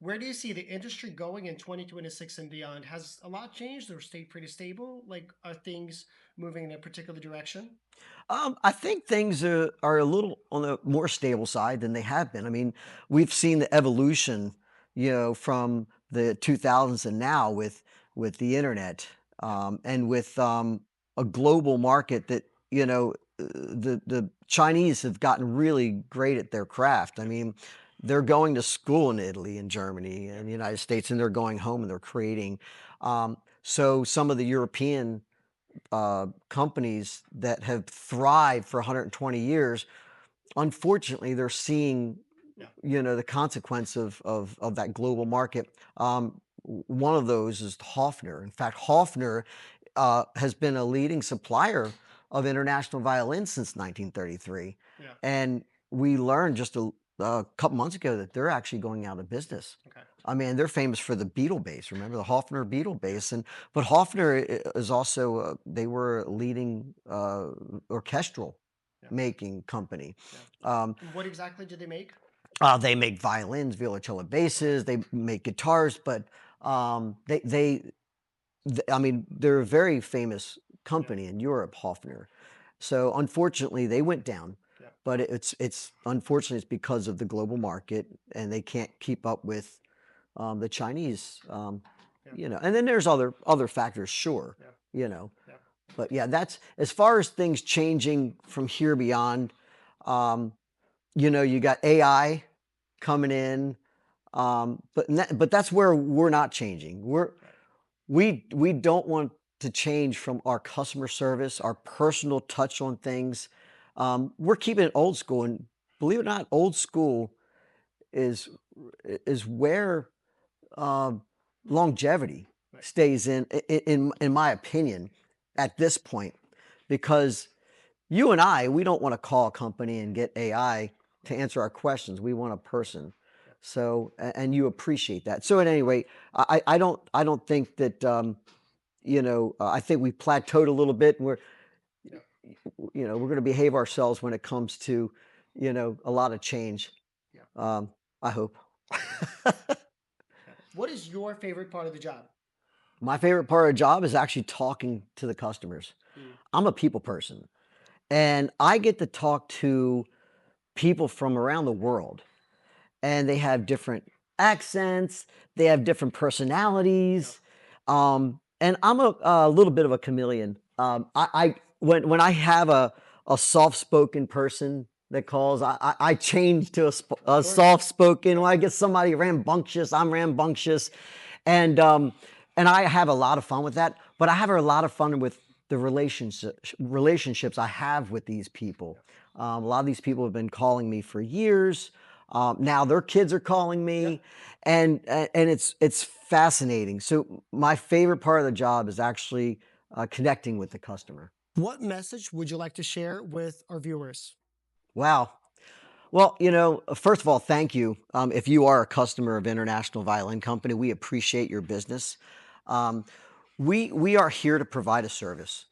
Where do you see the industry going in 2026 and beyond? Has a lot changed or stayed pretty stable? Like, are things moving in a particular direction? I think things are a little on the more stable side than they have been. I mean, Yeah. we've seen the evolution, from the 2000s and now with the internet, Yeah. and with a global market that the Chinese have gotten really great at their craft. I Yeah. mean, they're going to school in Italy and Germany Yeah. and the United States, and they're going home and they're creating. So some of the European companies that have thrived for 120 years, unfortunately, they're seeing, Yeah. the consequence of that global market. One of those is Hofner. In fact, Hofner has been a leading supplier of international violins since 1933, Yeah. and we learned just a couple months ago that they're actually going out of business. Okay. I mean, they're famous for the Beetle bass. Remember the Hofner Beetle bass, and but Hofner is also they were a leading orchestral Yeah. making company. Yeah. Um, And what exactly do they make? they make violins, violoncello Okay. basses. They make guitars, but I mean, they're a very famous Yeah. company in Europe, Hofner. So unfortunately, they went down, Yeah. but it's unfortunately it's because of the global market, and they can't keep up with the Chinese. Yeah. And then there's other factors, sure, Yeah. you know, Yeah. but yeah, that's as far as things changing from here beyond. Um, you got AI coming in, but that's where we're not changing. Right. We don't want to change from our customer service, our personal touch on things. We're keeping it old school, and believe it or not, old school is is where uh, longevity Right. stays in my opinion, at this point, because you and I, we don't want to call a company and get AI to Right. answer our questions. We want a person. Yeah. So, and you appreciate that. So, at any rate, I don't think that I think we plateaued a little bit, and Yeah. we're going to behave ourselves when it comes to a lot of change. Yeah. Um, I hope. Yeah. What is your favorite part of the job? My favorite part of the job is actually talking to the customers. Mm. I'm a people person, and I get to talk to people from around the world, and they have different accents, they have different Yeah. personalities, and I'm a little bit of a chameleon. When I have a soft-spoken person that calls, I change to Of a course. soft-spoken. Yeah. When I get somebody rambunctious, I'm rambunctious, and um, and I have a lot of fun with that. But I have a lot of fun with the relationships I have with these people. Yeah. A lot of these people have been calling me for years. Now their kids are calling Yeah. me, and it's fascinating. So my favorite part of the job is actually connecting with the customer. What message would you like to share with our viewers? Wow. Well, first of all, thank you. If you are a customer of International Violin Company, we appreciate your business. Um, we are here to provide a service,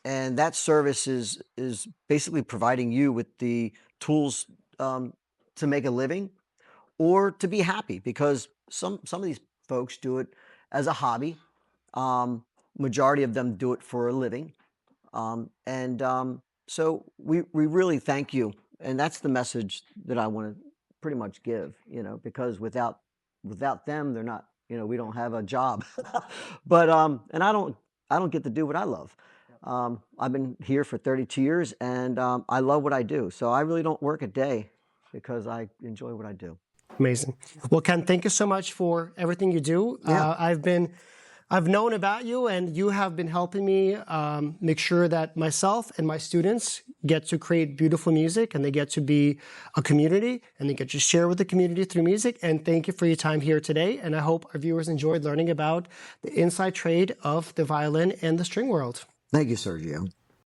and that service is basically providing you with the tools to make a living or to be happy, because some of these folks do it as a hobby. Um, Majority of them do it for a living, and so we really thank you, and that's the message that I want to pretty much give. Because without them, they're not. We Yeah. don't have a job, but and I don't get to do what I love. Yeah. I've been here for 32 years, and I love what I do. So I really don't work a day because I enjoy what I do. Amazing. Well, Ken, thank you so much for everything you do. Yeah. I've known about you, and you have been helping me make sure that myself and my students get to create beautiful music, and they get to be a community, and they get to share with the community through music. And thank you for your time here today. And I hope our viewers enjoyed learning about the inside trade of the violin and the string world. Thank you, Sergio.